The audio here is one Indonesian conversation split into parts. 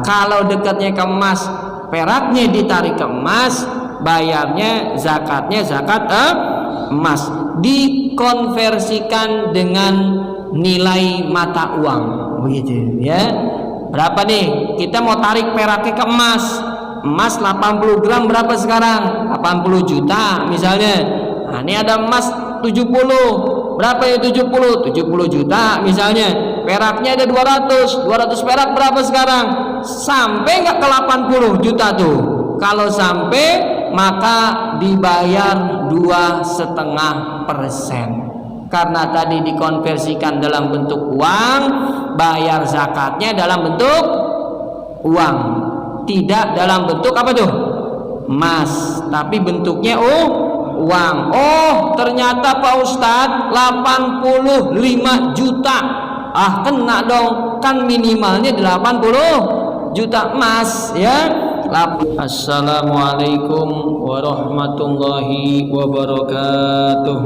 Kalau dekatnya ke emas, peraknya ditarik ke emas, bayarnya zakatnya zakat emas, dikonversikan dengan nilai mata uang, begitu ya. Berapa nih? Kita mau tarik peraknya ke emas. Emas 80 gram berapa sekarang? 80 juta misalnya. Nah, ini ada emas 70. Berapa ya 70? 70 juta misalnya. Peraknya ada 200. 200 perak berapa sekarang? Sampai nggak ke 80 juta tuh? Kalau sampai, maka dibayar 2,5%. Karena tadi dikonversikan dalam bentuk uang, bayar zakatnya dalam bentuk uang, tidak dalam bentuk apa tuh? Emas, tapi bentuknya uang. Oh, ternyata Pak Ustadz 85 juta. Ah, kena dong, kan minimalnya 80 juta emas ya. Assalamualaikum warahmatullahi wabarakatuh.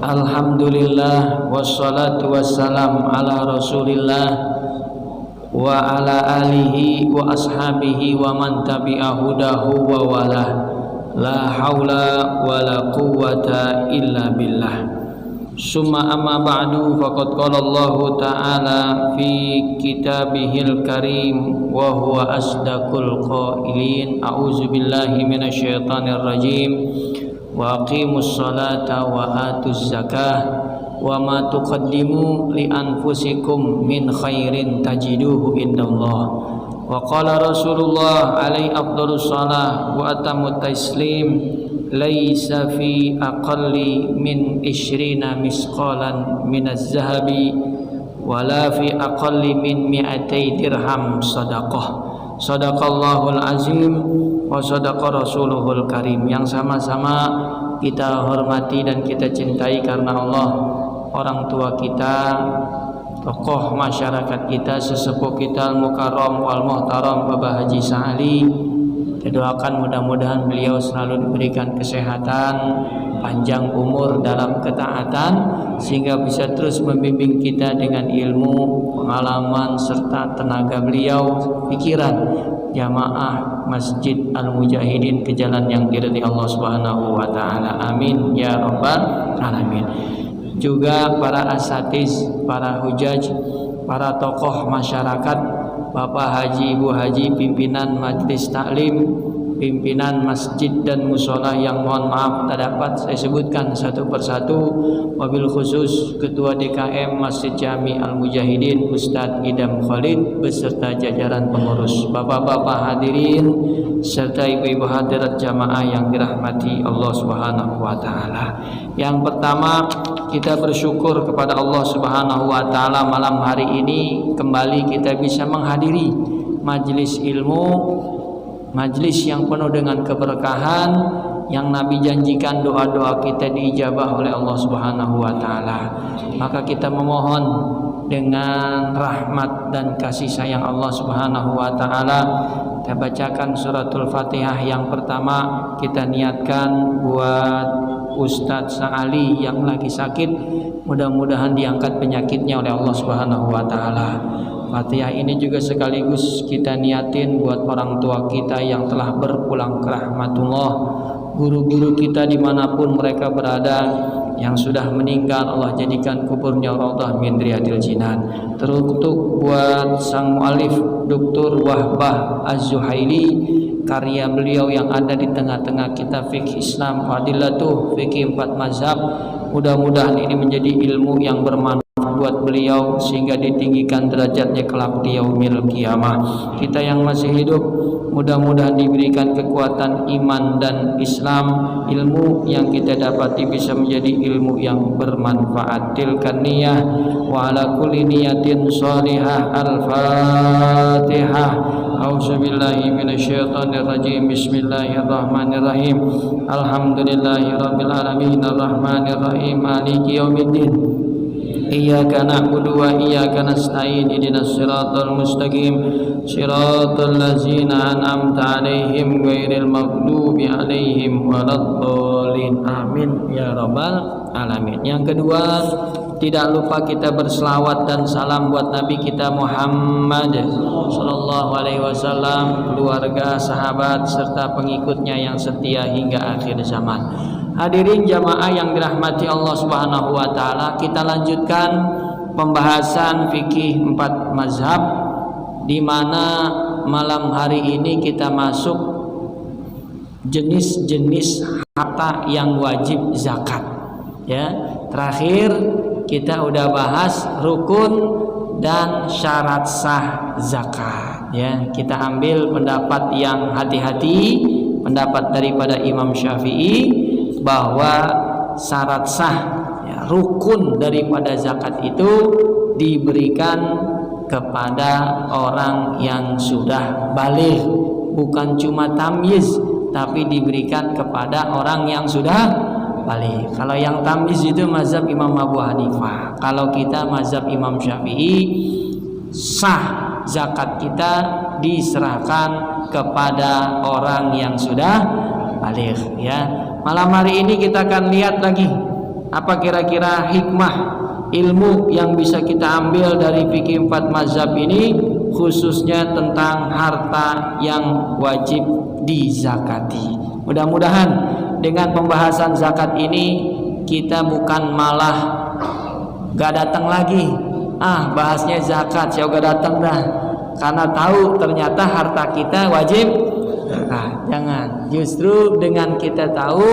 Alhamdulillah wassalatu wassalam ala Rasulillah wa ala alihi wa ashabihi wa man tabi'ahudahu wa walah. La haula wa la quwwata illa billah. Summa amma ba'du, faqad qala Allah ta'ala fi kitabihil karim wa huwa asdaqul qailin. A'udzu billahi minasyaitonir rajim. Wa aqimus salata wa atuz zakah wa ma tuqaddimu li anfusikum min khairin tajiduhu indallah. Wa qala Rasulullah alaihi afdhalus salah wa atamut taslim, laisa fi aqalli min 20 misqalan minaz zahabi wala fi aqalli min 200 dirham sadaqah. Sadaqallahul azim wa sadaqa rasuluhul karim. Yang sama-sama kita hormati dan kita cintai karena Allah, orang tua kita, tokoh masyarakat kita, sesepuh kita al-mukarram wal muhtaram Bapak Haji Sa'ali. Kita doakan mudah-mudahan beliau selalu diberikan kesehatan, panjang umur dalam ketaatan, sehingga bisa terus membimbing kita dengan ilmu, pengalaman serta tenaga beliau, pikiran jamaah Masjid Al-Mujahidin ke jalan yang diridhai Allah Subhanahu wa taala. Amin ya rabbal alamin. Juga para asatiz, para hujaj, para tokoh masyarakat, Bapak Haji, Ibu Haji, pimpinan majelis taklim, pimpinan masjid dan musola yang mohon maaf tak dapat saya sebutkan satu persatu, wabil khusus Ketua DKM Masjid Jami Al-Mujahidin Ustadz Idam Khalid beserta jajaran pengurus, bapak-bapak hadirin serta ibu-ibu hadirat jamaah yang dirahmati Allah Subhanahu wa taala. Yang pertama, kita bersyukur kepada Allah Subhanahu wa taala malam hari ini kembali kita bisa menghadiri majelis ilmu, majelis yang penuh dengan keberkahan, yang Nabi janjikan doa-doa kita diijabah oleh Allah Subhanahu wa taala. Maka kita memohon dengan rahmat dan kasih sayang Allah Subhanahu wa taala, kita bacakan suratul Fatihah. Yang pertama kita niatkan buat Ustadz Sa'ali yang lagi sakit, mudah-mudahan diangkat penyakitnya oleh Allah Subhanahu wa taala. Fatihah ini juga sekaligus kita niatin buat orang tua kita yang telah berpulang ke rahmatullah, guru-guru kita dimanapun mereka berada, yang sudah meninggal Allah jadikan kuburnya raudhah min riyadil jinan. Teruntuk buat sang mualif Dr. Wahbah Az-Zuhaili, karya beliau yang ada di tengah-tengah kita fikih Islam, fadilatuh fikih 4 mazhab, mudah-mudahan ini menjadi ilmu yang bermanfaat buat beliau sehingga ditinggikan derajatnya kelak di yaumil qiyamah. Kita yang masih hidup mudah-mudahan diberikan kekuatan iman dan Islam, ilmu yang kita dapati bisa menjadi ilmu yang bermanfaat. Tilkan niyah wa ala kulli niyatin shalihah. Al-Fatihah. A'udzubillahi minasyaitonir rajim. Bismillahirrahmanirrahim. Alhamdulillahirabbil alamin arrahmanir rahim maliki yaumiddin. Iyyaka na'budu wa iyyaka nasta'in. Ihdinas siratal mustaqim. Siratal ladzina an'amta 'alaihim ghairil maghdubi 'alaihim waladdallin. Amin ya rabbal alamin. Yang kedua, Tidak lupa kita berselawat dan salam buat Nabi kita Muhammad sallallahu alaihi wasallam, keluarga, sahabat serta pengikutnya yang setia hingga akhir zaman. Hadirin jamaah yang dirahmati Allah Subhanahu wa taala, kita lanjutkan pembahasan fikih 4 mazhab, di mana malam hari ini kita masuk jenis-jenis harta yang wajib zakat. Ya, terakhir kita udah bahas rukun dan syarat sah zakat. Ya, kita ambil pendapat yang hati-hati, pendapat daripada Imam Syafi'i bahwa syarat sah, ya, rukun daripada zakat itu diberikan kepada orang yang sudah baligh, bukan cuma tamyiz, tapi diberikan kepada orang yang sudah baligh. Kalau yang tamyiz itu mazhab Imam Abu Hanifah. Kalau kita mazhab Imam Syafi'i, sah zakat kita diserahkan kepada orang yang sudah baligh. Ya, malam hari ini kita akan lihat lagi apa kira-kira hikmah ilmu yang bisa kita ambil dari fikih 4 mazhab ini, khususnya tentang harta yang wajib dizakati. Mudah-mudahan dengan pembahasan zakat ini kita bukan malah gak datang lagi, bahasnya zakat saya gak datang dah, karena tahu ternyata harta kita wajib zakat. Jangan, justru dengan kita tahu,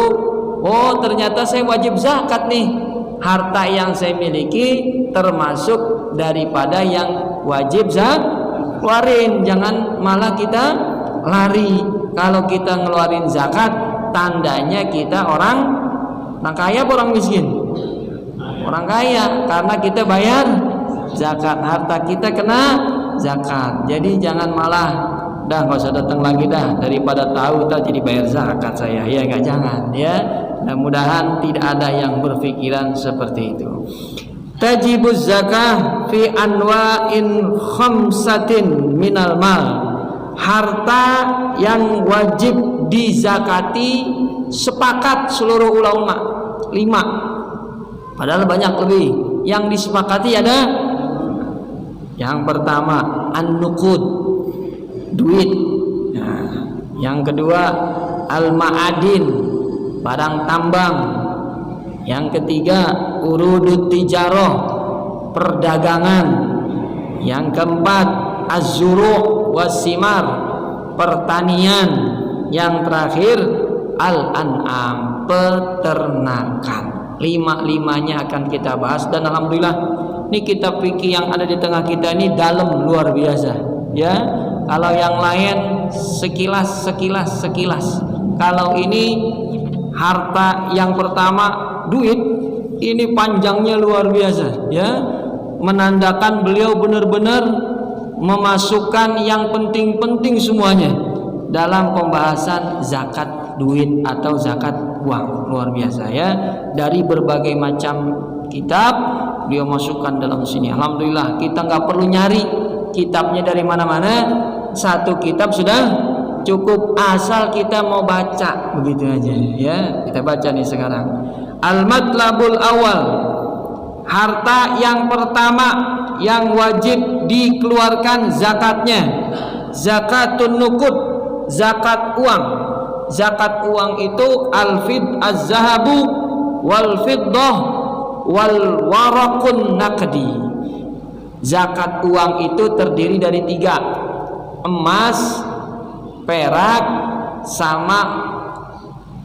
oh ternyata saya wajib zakat nih, harta yang saya miliki termasuk daripada yang wajib zakat, keluarin. Jangan malah kita lari. Kalau kita ngeluarin zakat, tandanya kita orang kaya atau orang miskin? Orang kaya, karena kita bayar zakat, harta kita kena zakat. Jadi jangan malah dah nggak usah datang lagi dah, daripada tahu tak jadi bayar zakat saya. Ya nggak, jangan ya. Mudah-mudahan tidak ada yang berpikiran seperti itu. Tajibuz zakah fi anwa'in khamsatin minal mal. Harta yang wajib dizakati sepakat seluruh ulama 5. Padahal banyak lebih. Yang disepakati ada yang pertama an-nuqud, duit. Nah, yang kedua al-ma'adin, barang tambang. Yang ketiga urudut tijarah, perdagangan. Yang keempat az-zuru' was-simar, pertanian. Yang terakhir al-an'am, peternakan. 5-5-nya akan kita bahas, dan alhamdulillah ini kitab fikih yang ada di tengah kita ini dalam luar biasa. Ya, kalau yang lain sekilas. Kalau ini harta yang pertama duit, ini panjangnya luar biasa. Ya, menandakan beliau benar-benar memasukkan yang penting-penting semuanya dalam pembahasan zakat duit atau zakat uang. Luar biasa ya, dari berbagai macam kitab beliau masukkan dalam sini. Alhamdulillah kita nggak perlu nyari kitabnya dari mana-mana, satu kitab sudah cukup, asal kita mau baca, begitu aja ya. Kita baca nih sekarang. Al-matlabul awal, harta yang pertama yang wajib dikeluarkan zakatnya, zakatun nuqud, zakat uang. Zakat uang itu al-fid az-zahabu wal fiddah wal waraqun naqdi. Zakat uang itu terdiri dari 3: emas, perak, sama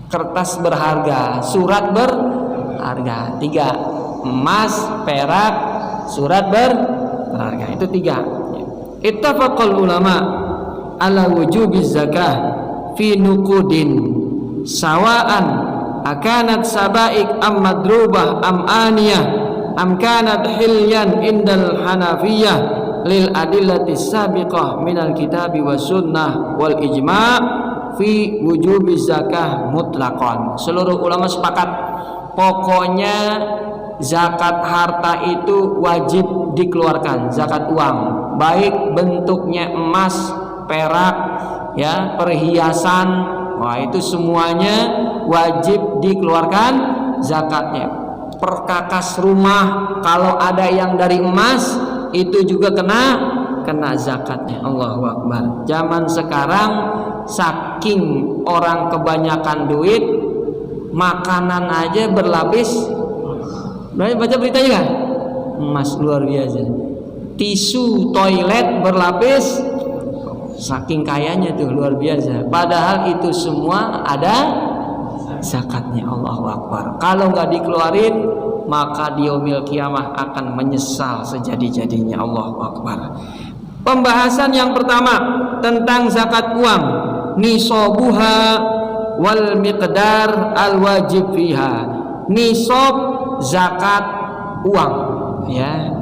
kertas berharga, surat berharga. 3: emas, perak, surat berharga. Itu 3. Ittafaqal ulama ala wujubiz zakah fi nuqudin sawaan akanat sabaik am madrubah am aniyah am kanat hilyan indal hanafiyah lil adillati sabiqah minal kitabi was sunnah wal ijma' fi wujubi zakah mutlaqan. Seluruh ulama sepakat pokoknya zakat harta itu wajib dikeluarkan, zakat uang, baik bentuknya emas, perak, ya, perhiasan, wah itu semuanya wajib dikeluarkan zakatnya. perkakas rumah kalau ada yang dari emas itu juga kena zakatnya. Allahu Akbar. Zaman sekarang saking orang kebanyakan duit, makanan aja berlapis. Baca beritanya kan? Emas, luar biasa. Tisu toilet berlapis, saking kayanya tuh, luar biasa. Padahal itu semua ada zakatnya. Allahu Akbar. Kalau nggak dikeluarin, maka di yaumil kiamah akan menyesal sejadi-jadinya. Allahu Akbar. Pembahasan yang pertama tentang zakat uang, nisabuha wal miqdar al wajib fiha. Nisab zakat uang, ya.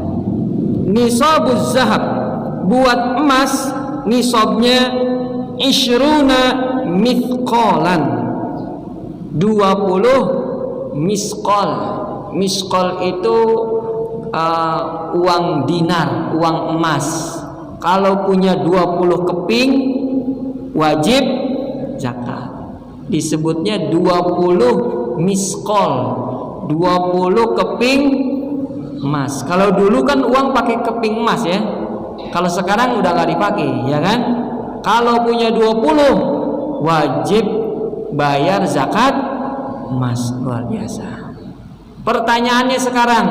Nisabuz zahab, buat emas nisabnya isyruna mithqalan, 20 miskol. Miskol itu uang dinar, uang emas. Kalau punya 20 keping wajib zakat. Disebutnya 20 miskol, 20 keping emas. Kalau dulu kan uang pakai keping emas ya. Kalau sekarang udah nggak dipakai, ya kan? Kalau punya 20 wajib bayar zakat emas. Luar biasa. Pertanyaannya sekarang,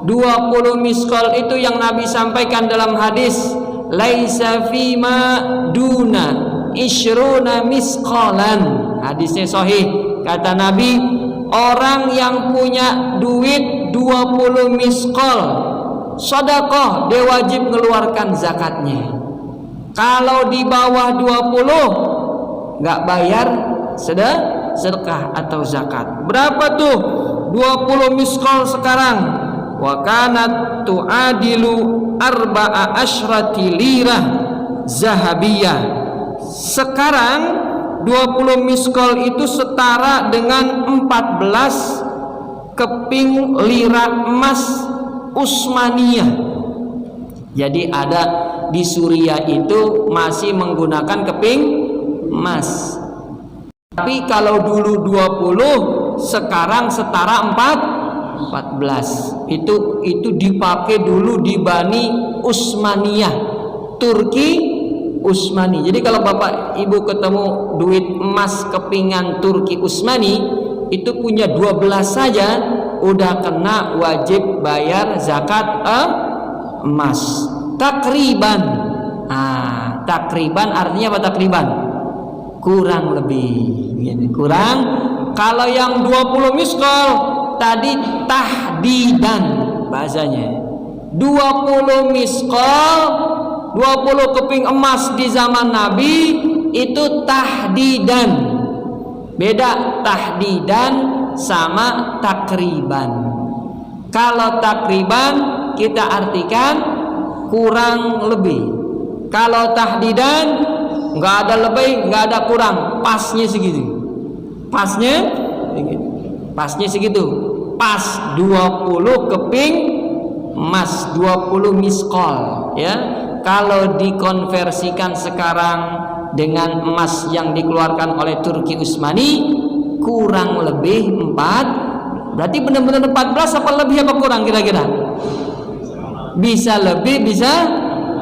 20 miskol itu yang Nabi sampaikan dalam hadis, laisa fima duna isyruna miskolan. Hadisnya sahih. Kata Nabi, orang yang punya duit 20 miskol sedekah, dia wajib mengeluarkan zakatnya. Kalau di bawah 20 nggak bayar sedekah atau zakat. Berapa tuh 20 miskol sekarang? Wa kanat tu'adilu arba'a asyrati lirah zahabiyah. Sekarang 20 miskol itu setara dengan 14 keping lira emas Utsmaniyah. Jadi ada di Suriah itu masih menggunakan keping emas. Tapi kalau dulu 20, sekarang setara 14. Itu dipakai dulu di Bani Utsmaniyah, Turki Utsmani. Jadi kalau Bapak Ibu ketemu duit emas kepingan Turki Utsmani, itu punya 12 saja udah kena wajib bayar zakat emas. Takriban. Takriban artinya apa takriban? Kurang lebih. Kurang. Kalau yang 20 miskol tadi tahdidan bahasanya. 20 miskol, 20 keping emas di zaman Nabi itu tahdidan. Beda tahdidan sama takriban. Kalau takriban kita artikan kurang lebih. Kalau tahdidan nggak ada lebih, nggak ada kurang, pasnya segitu. Pasnya segitu. Pas 20 keping emas, 20 miskol, ya. Kalau dikonversikan sekarang dengan emas yang dikeluarkan oleh Turki Utsmani kurang lebih 4. Berarti benar-benar 14 apa lebih apa kurang kira-kira? Bisa lebih, bisa,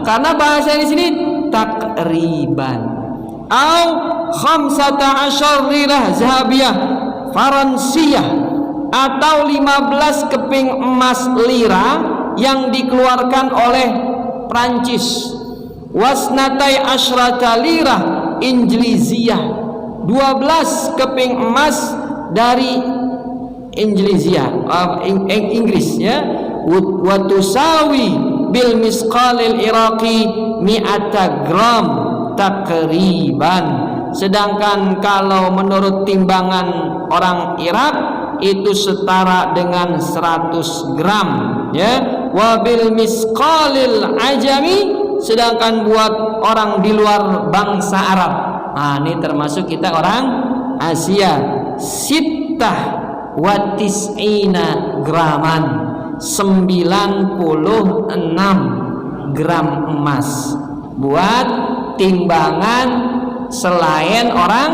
karena bahasa di sini takriban. Au 15 lirah zahabiyah Faransiyah, atau 15 keping emas lira yang dikeluarkan oleh Prancis. Wasnatai asyrata lirah Injiliziyah, 12 keping emas dari Inggris ya. Wa tusawi bil misqalil iraqi mi'ata gram takriban. Sedangkan kalau menurut timbangan orang Irak itu setara dengan 100 gram, ya. Wa bil misqalil ajami, sedangkan buat orang di luar bangsa Arab, ini termasuk kita orang Asia, sittah wa tis'ina graman, 96 gram emas buat timbangan selain orang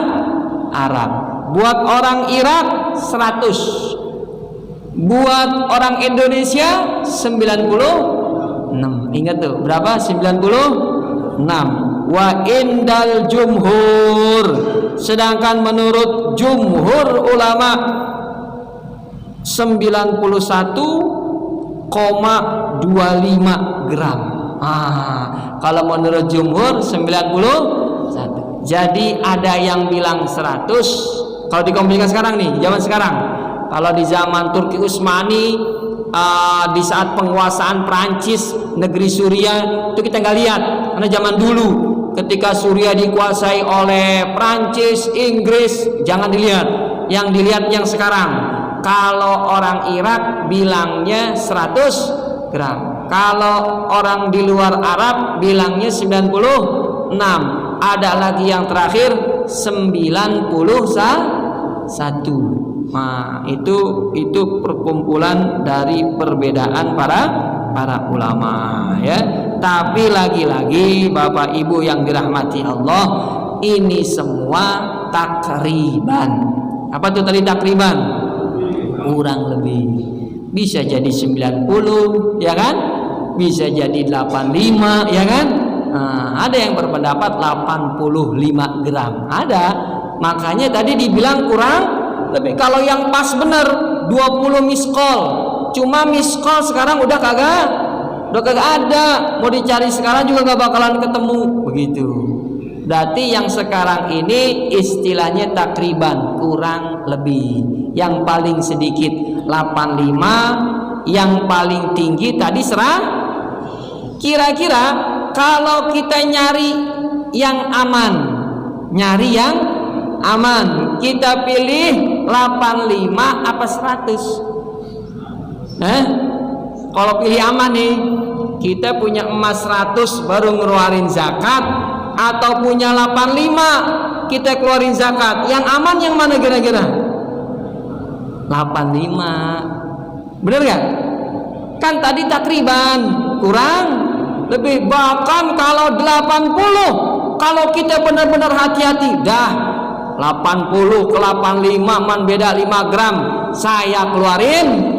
Arab. Buat orang Irak 100, Buat orang Indonesia 96. Ingat tuh, berapa? 96. Wa indal jumhur, sedangkan menurut jumhur ulama 91,25 gram. Kalau menurut jumhur 91. Jadi ada yang bilang 100. Kalau dikomplikasikan sekarang nih, zaman sekarang. Kalau di zaman Turki Utsmani, di saat penguasaan Prancis negeri Suriah, itu kita nggak lihat. Karena zaman dulu ketika Suriah dikuasai oleh Prancis, Inggris, jangan dilihat. Yang dilihat yang sekarang. Kalau orang Irak bilangnya 100 gram. Kalau orang di luar Arab bilangnya 96. Ada lagi yang terakhir 91. Nah, itu perkumpulan dari perbedaan para ulama, ya. Tapi lagi-lagi Bapak Ibu yang dirahmati Allah, ini semua takriban. Apa tuh tadi takriban? Kurang lebih. Bisa jadi 90, ya kan? Bisa jadi 85, ya kan? Ada yang berpendapat 85 gram. Ada. Makanya tadi dibilang kurang lebih. Kalau yang pas bener 20 miskol. Cuma miskol sekarang udah kagak ada. Mau dicari sekarang juga gak bakalan ketemu. Begitu. Berarti yang sekarang ini istilahnya takriban, kurang lebih. Yang paling sedikit 85, yang paling tinggi tadi 100. Kira-kira kalau kita nyari yang aman, kita pilih 85 apa 100? Kalau pilih aman nih, kita punya emas 100 baru ngeluarin zakat, atau punya 85 kita keluarin zakat. Yang aman yang mana kira-kira? 85. Bener gak? Kan tadi takriban, kurang lebih. Bahkan kalau 80, kalau kita benar-benar hati-hati, dah 80 ke 85 man beda 5 gram, saya keluarin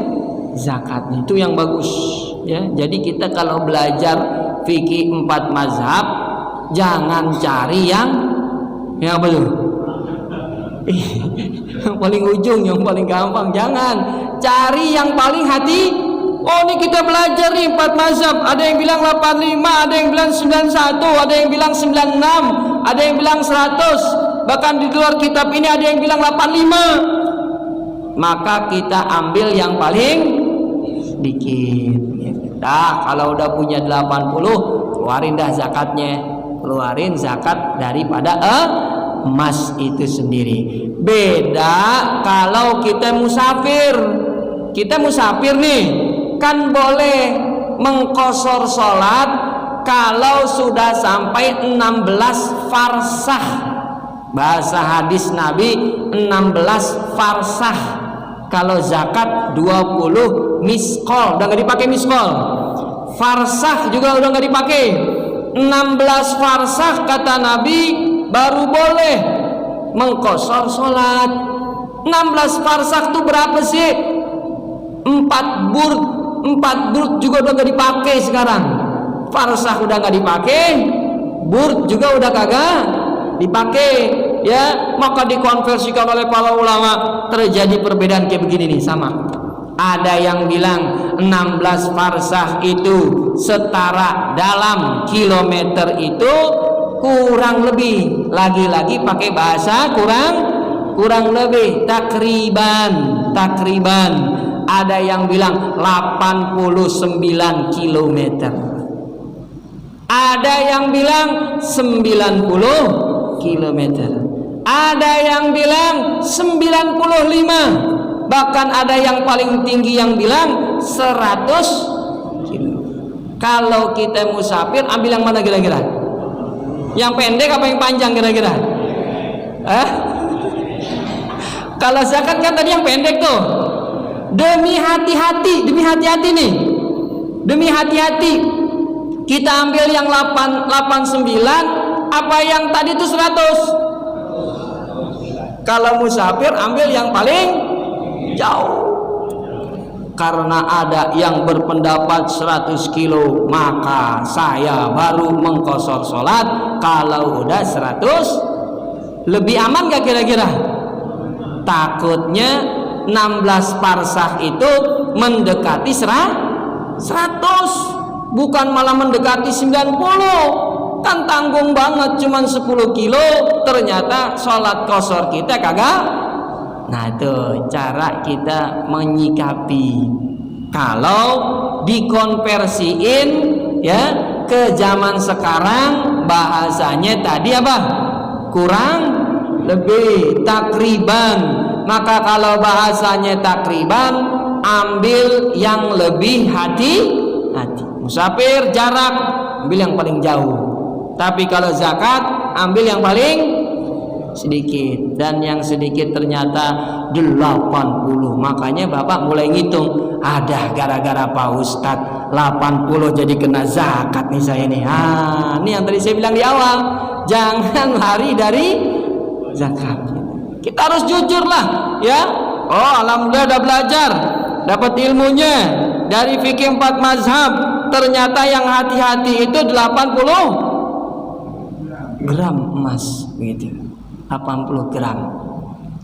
zakatnya. Itu yang bagus, ya. Jadi kita kalau belajar fikih 4 mazhab, jangan cari yang apa tuh? Yang paling ujung, yang paling gampang. Jangan cari yang paling hati. Oh, ini kita belajar nih 4 mazhab. Ada yang bilang 85, ada yang bilang 91, ada yang bilang 96, ada yang bilang 100. Bahkan di luar kitab ini ada yang bilang 85. Maka kita ambil yang paling sedikit. Dah, kalau udah punya 80, keluarin dah zakatnya. Keluarin zakat daripada emas itu sendiri. Beda kalau kita musafir. Kita musafir nih, kan boleh mengqosor sholat kalau sudah sampai 16 farsah. Bahasa hadis Nabi 16 farsah. Kalau zakat 20 miskol, udah gak dipakai miskol. Farsah juga udah gak dipakai. 16 farsah kata Nabi baru boleh mengqosor sholat. 16 farsah itu berapa sih? 4 burd juga udah gak dipakai sekarang. Farsah udah gak dipakai, burd juga udah kagak dipakai, ya. Maka dikonversikan oleh para ulama, terjadi perbedaan kayak begini nih, sama. Ada yang bilang 16 farsah itu setara dalam kilometer itu, kurang lebih, lagi-lagi pakai bahasa kurang lebih, takriban. Ada yang bilang 89 kilometer, ada yang bilang 90 kilometer, ada yang bilang 95, bahkan ada yang paling tinggi yang bilang 100 kilo. Kalau kita musafir, ambil yang mana kira-kira? Yang pendek apa yang panjang kira-kira? Kalau zakat kan tadi yang pendek tuh. Demi hati-hati nih, demi hati-hati kita ambil yang 89 apa yang tadi itu 100. Kalau musafir ambil yang paling jauh. karena ada yang berpendapat 100 kilo maka saya baru mengqashar sholat. Kalau udah 100 lebih aman gak kira-kira? Takutnya 16 parsah itu mendekati 100, bukan malah mendekati 90. Kan tanggung banget, cuman 10 kilo ternyata sholat qashar kita kagak. Nah itu cara kita menyikapi. Kalau dikonversiin ya ke zaman sekarang, bahasanya tadi apa? Kurang lebih, takriban. Maka kalau bahasanya takriban, ambil yang lebih hati-hati. Musafir jarak, ambil yang paling jauh. Tapi kalau zakat, ambil yang paling sedikit, dan yang sedikit ternyata 80. Makanya Bapak mulai ngitung, ada gara-gara Pak Ustadz 80 jadi kena zakat nih saya nih. Ini yang tadi saya bilang di awal, jangan lari dari zakat. Kita harus jujur lah ya. Oh alhamdulillah udah belajar, dapat ilmunya dari fikih 4 mazhab. Ternyata yang hati-hati itu 80 gram emas gitu, 80 gram.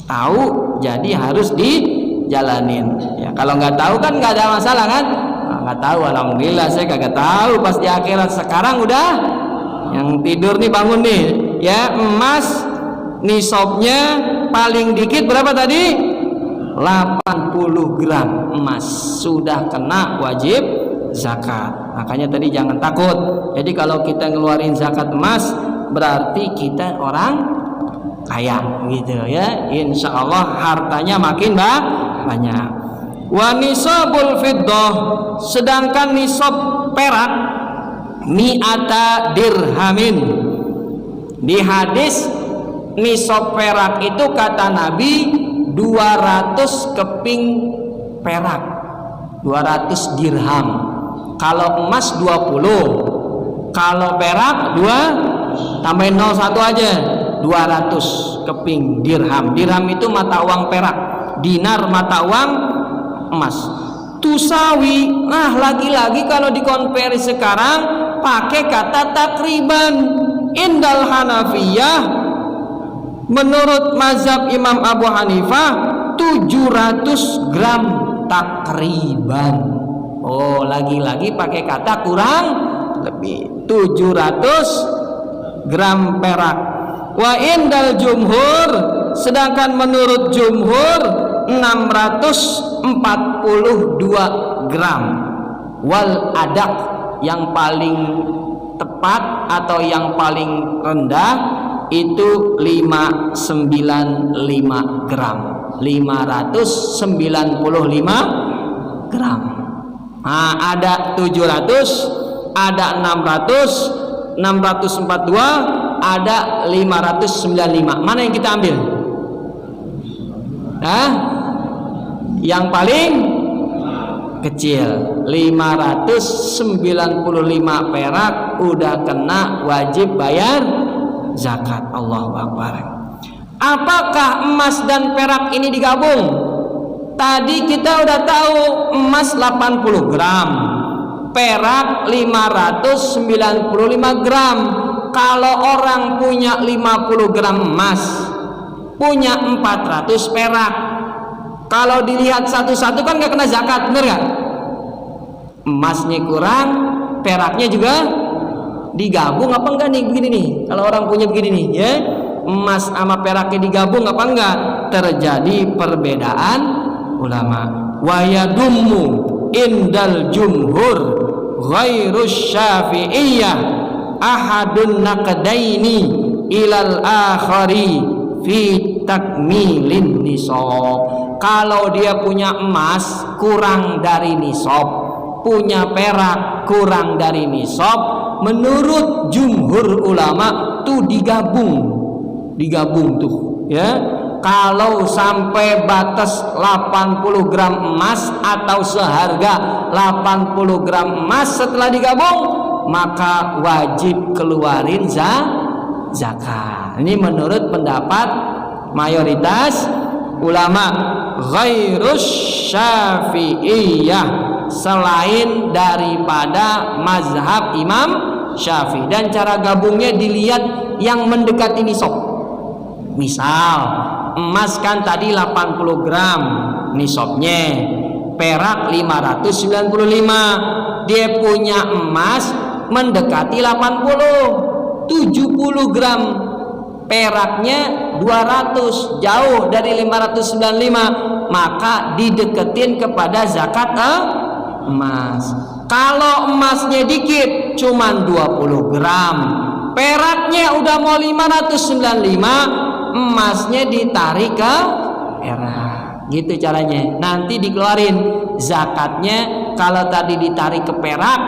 Tahu, jadi harus dijalanin ya. Kalau nggak tahu kan nggak ada masalah kan. Nggak tahu, alhamdulillah saya kagak tahu pas di akhirat. Sekarang udah yang tidur nih bangun nih ya. Emas nisabnya paling dikit berapa tadi? 80 gram emas sudah kena wajib zakat. Makanya tadi jangan takut. Jadi kalau kita ngeluarin zakat emas berarti kita orang kaya gitu ya. Insya Allah hartanya makin banyak. Wa nisabul fiddah, sedangkan nisab perak mi'ata dirhamin. Di hadis nisab perak itu kata Nabi 200 keping perak, 200 dirham. Kalau emas 20, kalau perak 2, tambahin 01 aja, 200 keping dirham. Dirham itu mata uang perak, dinar mata uang emas. Tusawi, nah lagi-lagi kalau dikonversi sekarang pakai kata takriban. Indal Hanafiyah, menurut mazhab Imam Abu Hanifah 700 gram takriban. Oh lagi-lagi pakai kata kurang lebih, 700 gram perak. Wa indal jumhur, sedangkan menurut jumhur 642 gram. Wal adak, yang paling tepat atau yang paling rendah itu 595 gram, 595 gram. Nah, ada 700, ada 600, 642, ada 595. Mana yang kita ambil? Yang paling kecil, 595 perak udah kena wajib bayar zakat. Allahu Akbar. Apakah emas dan perak ini digabung? Tadi kita udah tahu emas 80 gram, perak 595 gram. Kalau orang punya 50 gram emas, punya 400 perak, kalau dilihat satu-satu kan gak kena zakat, bener gak? Emasnya kurang, peraknya juga digabung apa enggak nih begini nih? Kalau orang punya begini nih ya, emas sama peraknya digabung apa enggak? Terjadi perbedaan ulama. Wa yadummu indal jumhur ghairus syafi'iyah ahadun naqdaini ilal akhari fi takmilin nisab. Kalau dia punya emas kurang dari nisab, punya perak kurang dari nisab, menurut jumhur ulama tuh digabung tuh ya. Kalau sampai batas 80 gram emas atau seharga 80 gram emas, setelah digabung maka wajib keluarin zakat. Ini menurut pendapat mayoritas ulama ghairus Syafi'iyah, selain daripada mazhab Imam Syafi'i. Dan cara gabungnya dilihat yang mendekati nisab. Misal emas kan tadi 80 gram nisabnya, perak 595, dia punya emas mendekati 80, 70 gram, peraknya 200, jauh dari 595, maka dideketin kepada zakat emas. Kalau emasnya dikit cuman 20 gram, peraknya udah mau 595, emasnya ditarik ke perak. Gitu caranya. Nanti dikeluarin zakatnya. Kalau tadi ditarik ke perak,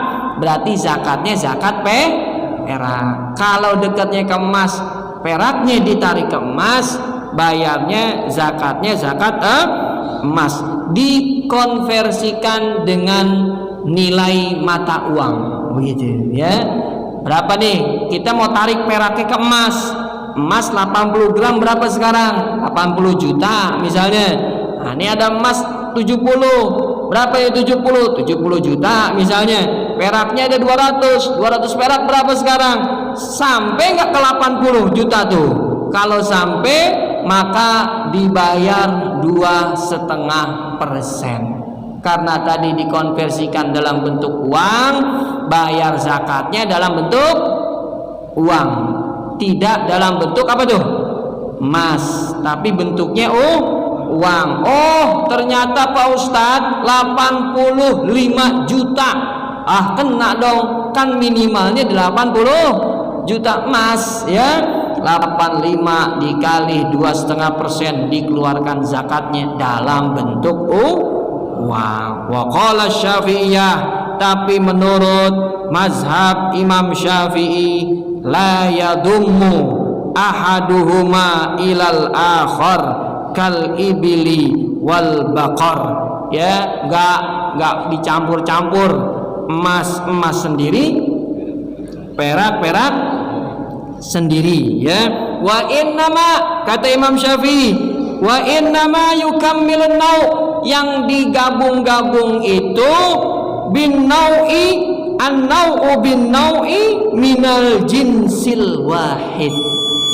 berarti zakatnya zakat perak. Kalau dekatnya ke emas, peraknya ditarik ke emas, bayarnya zakatnya zakat emas. Dikonversikan dengan nilai mata uang, begitu ya. Berapa nih? Kita mau tarik peraknya ke emas. Emas 80 gram berapa sekarang? 80 juta misalnya. Nah, ini ada emas 70. Berapa ya 70? 70 juta misalnya. Peraknya ada 200. 200 perak berapa sekarang? Sampai nggak ke 80 juta tuh? Kalau sampai, maka dibayar 2,5%. Karena tadi dikonversikan dalam bentuk uang, bayar zakatnya dalam bentuk uang, tidak dalam bentuk apa tuh? Emas, tapi bentuknya uang. Oh, ternyata Pak Ustadz 85 juta. Ah, kena dong, kan minimalnya 80 juta emas ya. 85 dikali 2,5% dikeluarkan zakatnya dalam bentuk uang. Wa qala Syafi'iyah, tapi menurut mazhab Imam Syafi'i, la yadummu ahaduhuma ilal akhar kal ibili wal baqar. Ya, enggak dicampur-campur, emas sendiri, perak sendiri ya. Wa innama, kata Imam Syafi'i, wa innama yukammilun nau', yang digabung-gabung itu bin nau'i, an-nau'u bin nau'i minal jinsil wahid.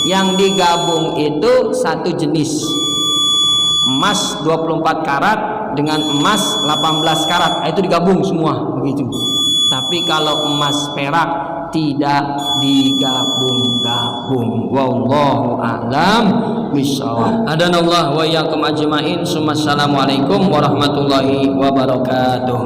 Yang digabung itu satu jenis. Emas 24 karat dengan emas 18 karat, itu digabung semua begitu. Tapi kalau emas perak tidak digabung-gabung. Wallahu a'lam bishawab. Adanallah wa iyyakum ajmain. Assalamualaikum warahmatullahi wabarakatuh.